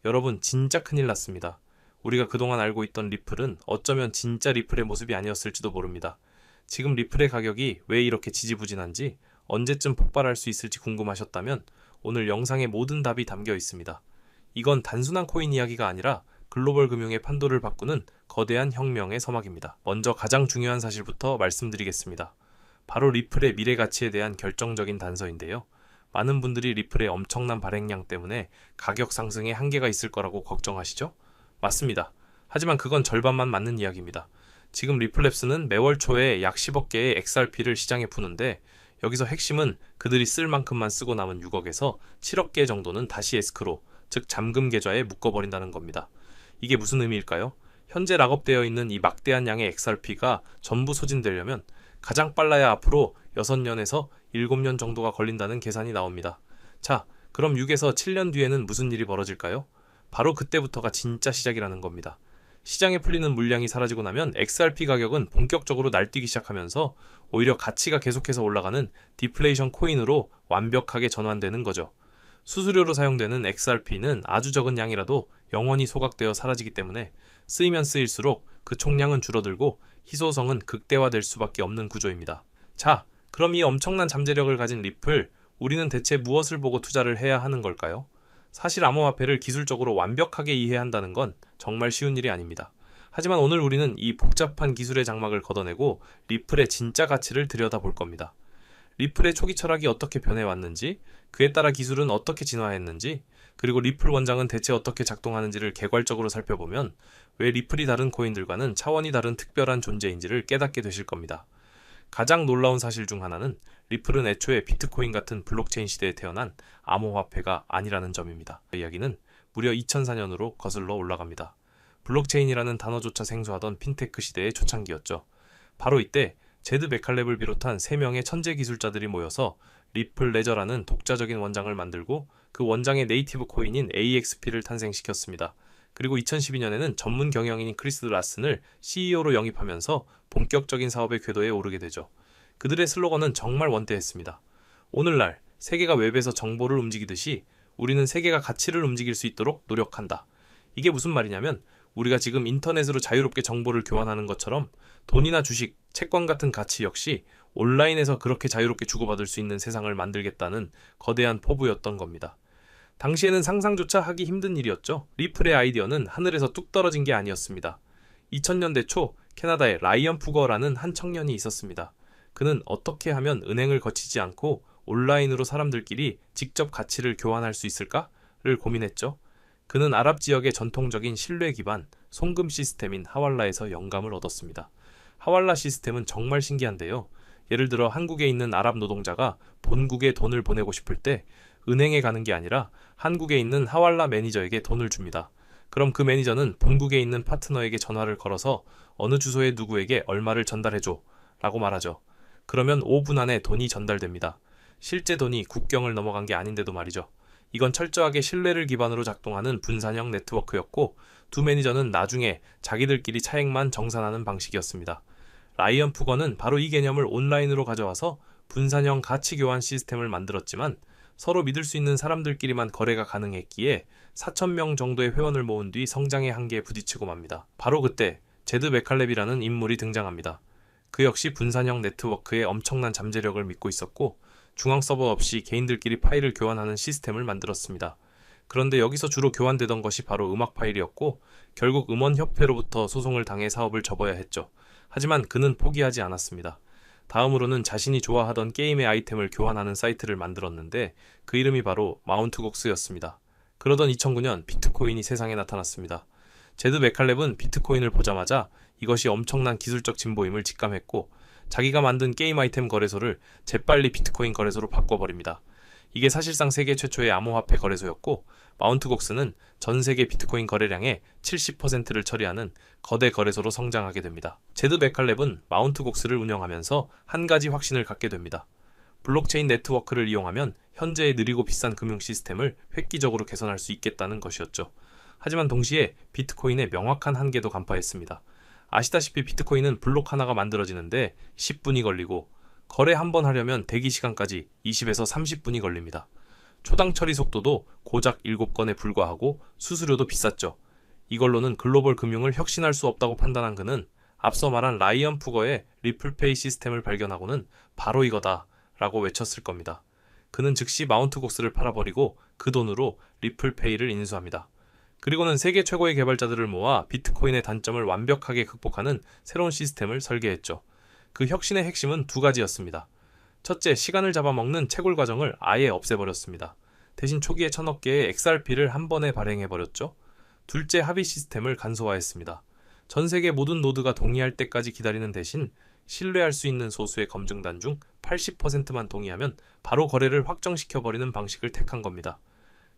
여러분 진짜 큰일 났습니다. 우리가 그동안 알고 있던 리플은 어쩌면 진짜 리플의 모습이 아니었을지도 모릅니다. 지금 리플의 가격이 왜 이렇게 지지부진한지 언제쯤 폭발할 수 있을지 궁금하셨다면 오늘 영상의 모든 답이 담겨 있습니다. 이건 단순한 코인 이야기가 아니라 글로벌 금융의 판도를 바꾸는 거대한 혁명의 서막입니다. 먼저 가장 중요한 사실부터 말씀드리겠습니다. 바로 리플의 미래 가치에 대한 결정적인 단서인데요. 많은 분들이 리플의 엄청난 발행량 때문에 가격 상승에 한계가 있을 거라고 걱정하시죠? 맞습니다. 하지만 그건 절반만 맞는 이야기입니다. 지금 리플랩스는 매월 초에 약 10억 개의 XRP를 시장에 푸는데 여기서 핵심은 그들이 쓸 만큼만 쓰고 남은 6억에서 7억 개 정도는 다시 에스크로, 즉 잠금 계좌에 묶어버린다는 겁니다. 이게 무슨 의미일까요? 현재 락업되어 있는 이 막대한 양의 XRP가 전부 소진되려면 가장 빨라야 앞으로 6년에서 7년 정도가 걸린다는 계산이 나옵니다. 자, 그럼 6에서 7년 뒤에는 무슨 일이 벌어질까요? 바로 그때부터가 진짜 시작이라는 겁니다. 시장에 풀리는 물량이 사라지고 나면 XRP 가격은 본격적으로 날뛰기 시작하면서 오히려 가치가 계속해서 올라가는 디플레이션 코인으로 완벽하게 전환되는 거죠. 수수료로 사용되는 XRP는 아주 적은 양이라도 영원히 소각되어 사라지기 때문에 쓰이면 쓰일수록 그 총량은 줄어들고 희소성은 극대화될 수밖에 없는 구조입니다. 자, 그럼 이 엄청난 잠재력을 가진 리플, 우리는 대체 무엇을 보고 투자를 해야 하는 걸까요? 사실 암호화폐를 기술적으로 완벽하게 이해한다는 건 정말 쉬운 일이 아닙니다. 하지만 오늘 우리는 이 복잡한 기술의 장막을 걷어내고 리플의 진짜 가치를 들여다볼 겁니다. 리플의 초기 철학이 어떻게 변해왔는지, 그에 따라 기술은 어떻게 진화했는지, 그리고 리플 원장은 대체 어떻게 작동하는지를 개괄적으로 살펴보면 왜 리플이 다른 코인들과는 차원이 다른 특별한 존재인지를 깨닫게 되실 겁니다. 가장 놀라운 사실 중 하나는 리플은 애초에 비트코인 같은 블록체인 시대에 태어난 암호화폐가 아니라는 점입니다. 이 이야기는 무려 2004년으로 거슬러 올라갑니다. 블록체인이라는 단어조차 생소하던 핀테크 시대의 초창기였죠. 바로 이때 제드 메칼렙을 비롯한 3명의 천재 기술자들이 모여서 리플 레저라는 독자적인 원장을 만들고 그 원장의 네이티브 코인인 AXP를 탄생시켰습니다. 그리고 2012년에는 전문 경영인인 크리스 라슨을 CEO로 영입하면서 본격적인 사업의 궤도에 오르게 되죠. 그들의 슬로건은 정말 원대했습니다. 오늘날 세계가 웹에서 정보를 움직이듯이 우리는 세계가 가치를 움직일 수 있도록 노력한다. 이게 무슨 말이냐면 우리가 지금 인터넷으로 자유롭게 정보를 교환하는 것처럼 돈이나 주식, 채권 같은 가치 역시 온라인에서 그렇게 자유롭게 주고받을 수 있는 세상을 만들겠다는 거대한 포부였던 겁니다. 당시에는 상상조차 하기 힘든 일이었죠. 리플의 아이디어는 하늘에서 뚝 떨어진 게 아니었습니다. 2000년대 초 캐나다에 라이언 푸거라는 한 청년이 있었습니다. 그는 어떻게 하면 은행을 거치지 않고 온라인으로 사람들끼리 직접 가치를 교환할 수 있을까를 고민했죠. 그는 아랍 지역의 전통적인 신뢰 기반 송금 시스템인 하왈라에서 영감을 얻었습니다. 하왈라 시스템은 정말 신기한데요. 예를 들어 한국에 있는 아랍 노동자가 본국에 돈을 보내고 싶을 때 은행에 가는 게 아니라 한국에 있는 하왈라 매니저에게 돈을 줍니다. 그럼 그 매니저는 본국에 있는 파트너에게 전화를 걸어서 어느 주소에 누구에게 얼마를 전달해줘 라고 말하죠. 그러면 5분 안에 돈이 전달됩니다. 실제 돈이 국경을 넘어간 게 아닌데도 말이죠. 이건 철저하게 신뢰를 기반으로 작동하는 분산형 네트워크였고 두 매니저는 나중에 자기들끼리 차액만 정산하는 방식이었습니다. 라이언 푸거는 바로 이 개념을 온라인으로 가져와서 분산형 가치 교환 시스템을 만들었지만 서로 믿을 수 있는 사람들끼리만 거래가 가능했기에 4,000명 정도의 회원을 모은 뒤 성장의 한계에 부딪히고 맙니다. 바로 그때 제드 메칼렙이라는 인물이 등장합니다. 그 역시 분산형 네트워크의 엄청난 잠재력을 믿고 있었고 중앙 서버 없이 개인들끼리 파일을 교환하는 시스템을 만들었습니다. 그런데 여기서 주로 교환되던 것이 바로 음악 파일이었고 결국 음원협회로부터 소송을 당해 사업을 접어야 했죠. 하지만 그는 포기하지 않았습니다. 다음으로는 자신이 좋아하던 게임의 아이템을 교환하는 사이트를 만들었는데 그 이름이 바로 마운트곡스였습니다. 그러던 2009년 비트코인이 세상에 나타났습니다. 제드 메칼렙은 비트코인을 보자마자 이것이 엄청난 기술적 진보임을 직감했고 자기가 만든 게임 아이템 거래소를 재빨리 비트코인 거래소로 바꿔버립니다. 이게 사실상 세계 최초의 암호화폐 거래소였고 마운트곡스는 전 세계 비트코인 거래량의 70%를 처리하는 거대 거래소로 성장하게 됩니다. 제드 메칼렙은 마운트곡스를 운영하면서 한 가지 확신을 갖게 됩니다. 블록체인 네트워크를 이용하면 현재의 느리고 비싼 금융 시스템을 획기적으로 개선할 수 있겠다는 것이었죠. 하지만 동시에 비트코인의 명확한 한계도 간파했습니다. 아시다시피 비트코인은 블록 하나가 만들어지는데 10분이 걸리고 거래 한 번 하려면 대기 시간까지 20에서 30분이 걸립니다. 초당 처리 속도도 고작 7건에 불과하고 수수료도 비쌌죠. 이걸로는 글로벌 금융을 혁신할 수 없다고 판단한 그는 앞서 말한 라이언 푸거의 리플페이 시스템을 발견하고는 바로 이거다 라고 외쳤을 겁니다. 그는 즉시 마운트곡스를 팔아버리고 그 돈으로 리플페이를 인수합니다. 그리고는 세계 최고의 개발자들을 모아 비트코인의 단점을 완벽하게 극복하는 새로운 시스템을 설계했죠. 그 혁신의 핵심은 두 가지였습니다. 첫째, 시간을 잡아먹는 채굴 과정을 아예 없애버렸습니다. 대신 초기에 1000억 개의 XRP를 한 번에 발행해버렸죠. 둘째, 합의 시스템을 간소화했습니다. 전 세계 모든 노드가 동의할 때까지 기다리는 대신 신뢰할 수 있는 소수의 검증단 중 80%만 동의하면 바로 거래를 확정시켜버리는 방식을 택한 겁니다.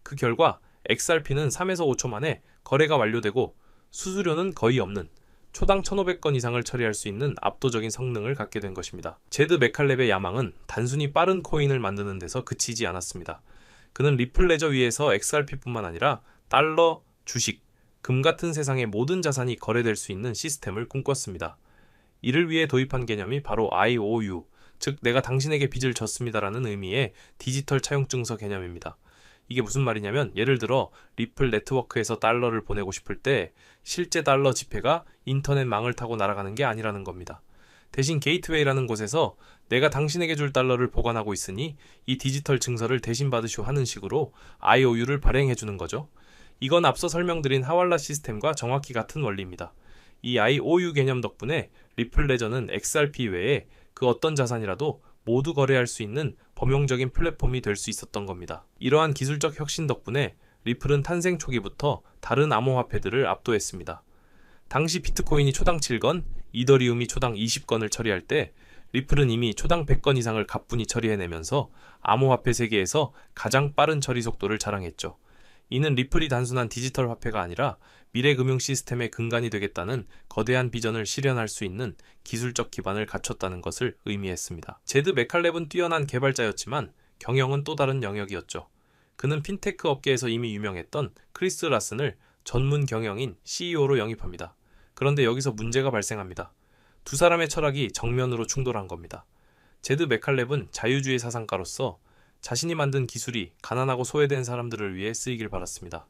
그 결과 XRP는 3에서 5초 만에 거래가 완료되고 수수료는 거의 없는 초당 1500건 이상을 처리할 수 있는 압도적인 성능을 갖게 된 것입니다. 제드 메칼렙의 야망은 단순히 빠른 코인을 만드는 데서 그치지 않았습니다. 그는 리플 레저 위에서 XRP뿐만 아니라 달러, 주식, 금 같은 세상의 모든 자산이 거래될 수 있는 시스템을 꿈꿨습니다. 이를 위해 도입한 개념이 바로 IOU, 즉 내가 당신에게 빚을 졌습니다라는 의미의 디지털 차용증서 개념입니다. 이게 무슨 말이냐면 예를 들어 리플 네트워크에서 달러를 보내고 싶을 때 실제 달러 지폐가 인터넷망을 타고 날아가는 게 아니라는 겁니다. 대신 게이트웨이라는 곳에서 내가 당신에게 줄 달러를 보관하고 있으니 이 디지털 증서를 대신 받으시오 하는 식으로 IOU를 발행해 주는 거죠. 이건 앞서 설명드린 하왈라 시스템과 정확히 같은 원리입니다. 이 IOU 개념 덕분에 리플 레저는 XRP 외에 그 어떤 자산이라도 모두 거래할 수 있는 범용적인 플랫폼이 될 수 있었던 겁니다. 이러한 기술적 혁신 덕분에 리플은 탄생 초기부터 다른 암호화폐들을 압도했습니다. 당시 비트코인이 초당 7건, 이더리움이 초당 20건을 처리할 때 리플은 이미 초당 100건 이상을 가뿐히 처리해내면서 암호화폐 세계에서 가장 빠른 처리 속도를 자랑했죠. 이는 리플이 단순한 디지털 화폐가 아니라 미래 금융 시스템의 근간이 되겠다는 거대한 비전을 실현할 수 있는 기술적 기반을 갖췄다는 것을 의미했습니다. 제드 메칼렙은 뛰어난 개발자였지만 경영은 또 다른 영역이었죠. 그는 핀테크 업계에서 이미 유명했던 크리스 라슨을 전문 경영인 CEO로 영입합니다. 그런데 여기서 문제가 발생합니다. 두 사람의 철학이 정면으로 충돌한 겁니다. 제드 메칼렙은 자유주의 사상가로서 자신이 만든 기술이 가난하고 소외된 사람들을 위해 쓰이길 바랐습니다.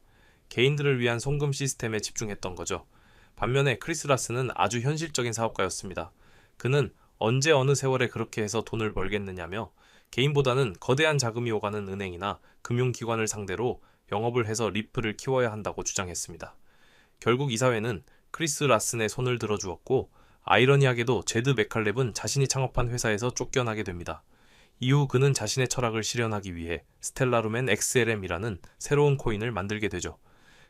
개인들을 위한 송금 시스템에 집중했던 거죠. 반면에 크리스 라슨은 아주 현실적인 사업가였습니다. 그는 언제 어느 세월에 그렇게 해서 돈을 벌겠느냐며 개인보다는 거대한 자금이 오가는 은행이나 금융기관을 상대로 영업을 해서 리플을 키워야 한다고 주장했습니다. 결국 이 사회는 크리스 라슨의 손을 들어주었고 아이러니하게도 제드 메칼렙은 자신이 창업한 회사에서 쫓겨나게 됩니다. 이후 그는 자신의 철학을 실현하기 위해 스텔라룸 앤 XLM이라는 새로운 코인을 만들게 되죠.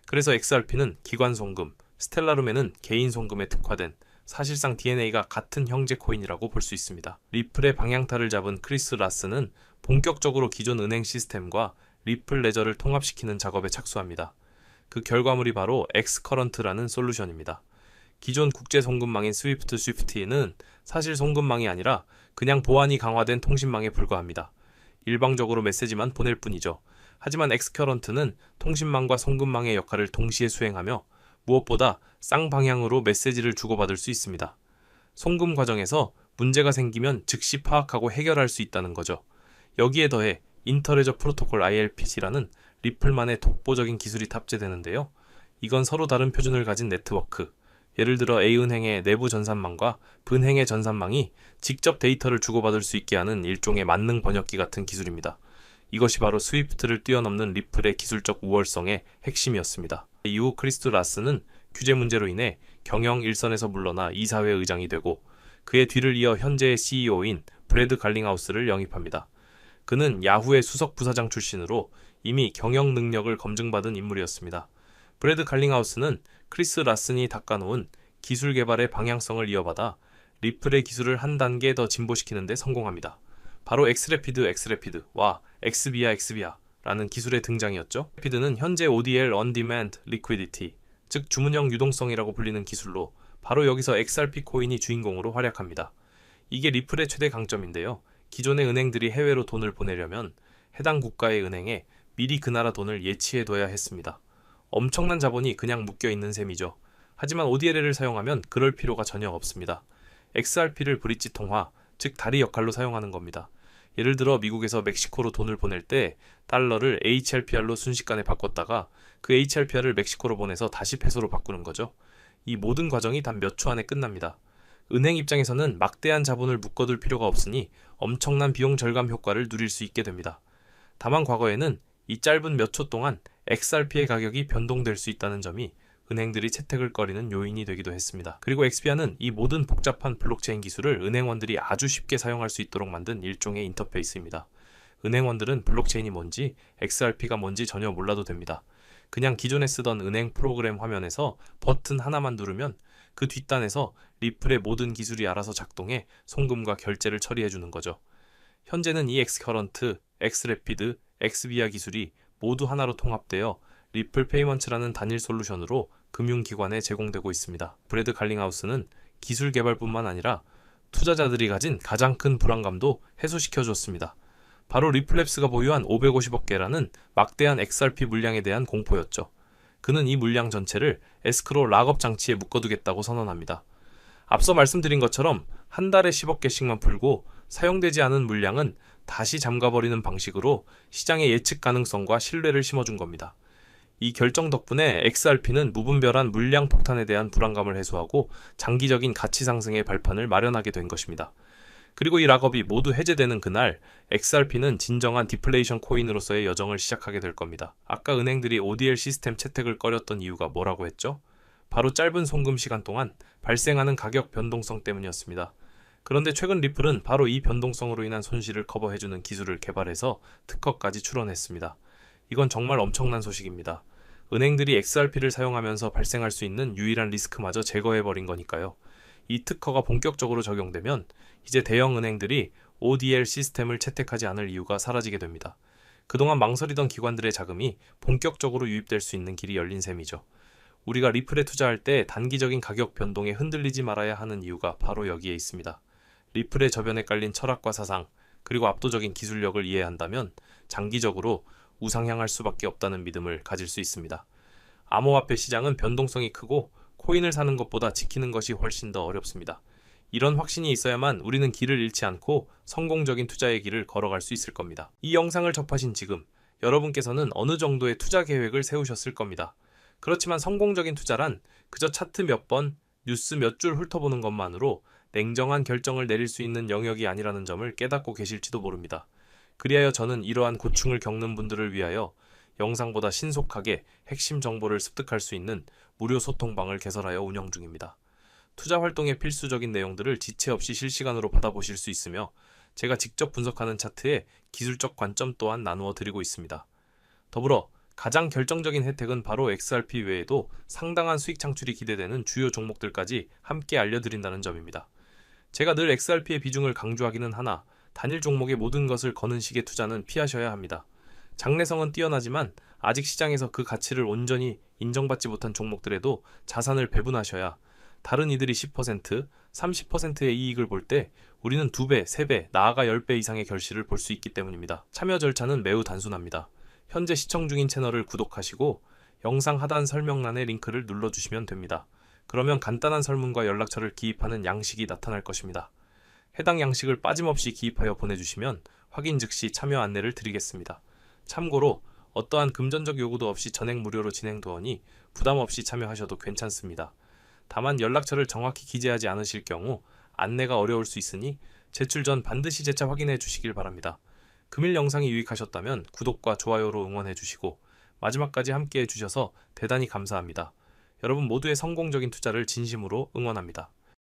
그래서 XRP는 기관 송금, 스텔라룸에는 개인 송금에 특화된 사실상 DNA가 같은 형제 코인이라고 볼 수 있습니다. 리플의 방향타를 잡은 크리스 라슨은 본격적으로 기존 은행 시스템과 리플 레저를 통합시키는 작업에 착수합니다. 그 결과물이 바로 엑스커런트라는 솔루션입니다. 기존 국제 송금망인 스위프트는 사실 송금망이 아니라 그냥 보안이 강화된 통신망에 불과합니다. 일방적으로 메시지만 보낼 뿐이죠. 하지만 엑스커런트는 통신망과 송금망의 역할을 동시에 수행하며 무엇보다 쌍방향으로 메시지를 주고받을 수 있습니다. 송금 과정에서 문제가 생기면 즉시 파악하고 해결할 수 있다는 거죠. 여기에 더해 인터레저 프로토콜 ILPT라는 리플만의 독보적인 기술이 탑재되는데요. 이건 서로 다른 표준을 가진 네트워크, 예를 들어 A은행의 내부 전산망과 분행의 전산망이 직접 데이터를 주고받을 수 있게 하는 일종의 만능 번역기 같은 기술입니다. 이것이 바로 스위프트를 뛰어넘는 리플의 기술적 우월성의 핵심이었습니다. 이후 크리스 라슨은 규제 문제로 인해 경영 일선에서 물러나 이사회 의장이 되고 그의 뒤를 이어 현재의 CEO인 브래드 갈링하우스를 영입합니다. 그는 야후의 수석 부사장 출신으로 이미 경영 능력을 검증받은 인물이었습니다. 브래드 갈링하우스는 크리스 라슨이 닦아놓은 기술 개발의 방향성을 이어받아 리플의 기술을 한 단계 더 진보시키는 데 성공합니다. 바로 엑스래피드와 엑스비아라는 기술의 등장이었죠. 엑스래피드는 현재 ODL On-Demand Liquidity, 즉 주문형 유동성이라고 불리는 기술로 바로 여기서 XRP 코인이 주인공으로 활약합니다. 이게 리플의 최대 강점인데요. 기존의 은행들이 해외로 돈을 보내려면 해당 국가의 은행에 미리 그 나라 돈을 예치해둬야 했습니다. 엄청난 자본이 그냥 묶여있는 셈이죠. 하지만 ODL을 사용하면 그럴 필요가 전혀 없습니다. XRP를 브릿지 통화, 즉 다리 역할로 사용하는 겁니다. 예를 들어 미국에서 멕시코로 돈을 보낼 때 달러를 HRPR로 순식간에 바꿨다가 그 HRPR을 멕시코로 보내서 다시 페소로 바꾸는 거죠. 이 모든 과정이 단 몇 초 안에 끝납니다. 은행 입장에서는 막대한 자본을 묶어둘 필요가 없으니 엄청난 비용 절감 효과를 누릴 수 있게 됩니다. 다만 과거에는 이 짧은 몇 초 동안 XRP의 가격이 변동될 수 있다는 점이 은행들이 채택을 꺼리는 요인이 되기도 했습니다. 그리고 엑스피아는 이 모든 복잡한 블록체인 기술을 은행원들이 아주 쉽게 사용할 수 있도록 만든 일종의 인터페이스입니다. 은행원들은 블록체인이 뭔지 XRP가 뭔지 전혀 몰라도 됩니다. 그냥 기존에 쓰던 은행 프로그램 화면에서 버튼 하나만 누르면 그 뒷단에서 리플의 모든 기술이 알아서 작동해 송금과 결제를 처리해주는 거죠. 현재는 이 엑스커런트, 엑스래피드, 엑스비아 기술이 모두 하나로 통합되어 리플 페이먼츠라는 단일 솔루션으로 금융기관에 제공되고 있습니다. 브래드 갈링하우스는 기술 개발뿐만 아니라 투자자들이 가진 가장 큰 불안감도 해소시켜줬습니다. 바로 리플랩스가 보유한 550억 개라는 막대한 XRP 물량에 대한 공포였죠. 그는 이 물량 전체를 에스크로 락업 장치에 묶어두겠다고 선언합니다. 앞서 말씀드린 것처럼 한 달에 10억 개씩만 풀고 사용되지 않은 물량은 다시 잠가버리는 방식으로 시장의 예측 가능성과 신뢰를 심어준 겁니다. 이 결정 덕분에 XRP는 무분별한 물량 폭탄에 대한 불안감을 해소하고 장기적인 가치 상승의 발판을 마련하게 된 것입니다. 그리고 이 락업이 모두 해제되는 그날 XRP는 진정한 디플레이션 코인으로서의 여정을 시작하게 될 겁니다. 아까 은행들이 ODL 시스템 채택을 꺼렸던 이유가 뭐라고 했죠? 바로 짧은 송금 시간 동안 발생하는 가격 변동성 때문이었습니다. 그런데 최근 리플은 바로 이 변동성으로 인한 손실을 커버해주는 기술을 개발해서 특허까지 출원했습니다. 이건 정말 엄청난 소식입니다. 은행들이 XRP를 사용하면서 발생할 수 있는 유일한 리스크마저 제거해버린 거니까요. 이 특허가 본격적으로 적용되면 이제 대형 은행들이 ODL 시스템을 채택하지 않을 이유가 사라지게 됩니다. 그동안 망설이던 기관들의 자금이 본격적으로 유입될 수 있는 길이 열린 셈이죠. 우리가 리플에 투자할 때 단기적인 가격 변동에 흔들리지 말아야 하는 이유가 바로 여기에 있습니다. 리플의 저변에 깔린 철학과 사상, 그리고 압도적인 기술력을 이해한다면 장기적으로 우상향할 수밖에 없다는 믿음을 가질 수 있습니다. 암호화폐 시장은 변동성이 크고 코인을 사는 것보다 지키는 것이 훨씬 더 어렵습니다. 이런 확신이 있어야만 우리는 길을 잃지 않고 성공적인 투자의 길을 걸어갈 수 있을 겁니다. 이 영상을 접하신 지금 여러분께서는 어느 정도의 투자 계획을 세우셨을 겁니다. 그렇지만 성공적인 투자란 그저 차트 몇 번, 뉴스 몇 줄 훑어보는 것만으로 냉정한 결정을 내릴 수 있는 영역이 아니라는 점을 깨닫고 계실지도 모릅니다. 그리하여 저는 이러한 고충을 겪는 분들을 위하여 영상보다 신속하게 핵심 정보를 습득할 수 있는 무료 소통방을 개설하여 운영 중입니다. 투자 활동의 필수적인 내용들을 지체 없이 실시간으로 받아보실 수 있으며 제가 직접 분석하는 차트에 기술적 관점 또한 나누어 드리고 있습니다. 더불어 가장 결정적인 혜택은 바로 XRP 외에도 상당한 수익 창출이 기대되는 주요 종목들까지 함께 알려드린다는 점입니다. 제가 늘 XRP의 비중을 강조하기는 하나 단일 종목의 모든 것을 거는 식의 투자는 피하셔야 합니다. 장래성은 뛰어나지만 아직 시장에서 그 가치를 온전히 인정받지 못한 종목들에도 자산을 배분하셔야 다른 이들이 10%, 30%의 이익을 볼 때 우리는 2배, 3배, 나아가 10배 이상의 결실을 볼 수 있기 때문입니다. 참여 절차는 매우 단순합니다. 현재 시청 중인 채널을 구독하시고 영상 하단 설명란에 링크를 눌러주시면 됩니다. 그러면 간단한 설문과 연락처를 기입하는 양식이 나타날 것입니다. 해당 양식을 빠짐없이 기입하여 보내주시면 확인 즉시 참여 안내를 드리겠습니다. 참고로 어떠한 금전적 요구도 없이 전액 무료로 진행되오니 부담 없이 참여하셔도 괜찮습니다. 다만 연락처를 정확히 기재하지 않으실 경우 안내가 어려울 수 있으니 제출 전 반드시 재차 확인해 주시길 바랍니다. 금일 영상이 유익하셨다면 구독과 좋아요로 응원해 주시고 마지막까지 함께 해주셔서 대단히 감사합니다. 여러분 모두의 성공적인 투자를 진심으로 응원합니다.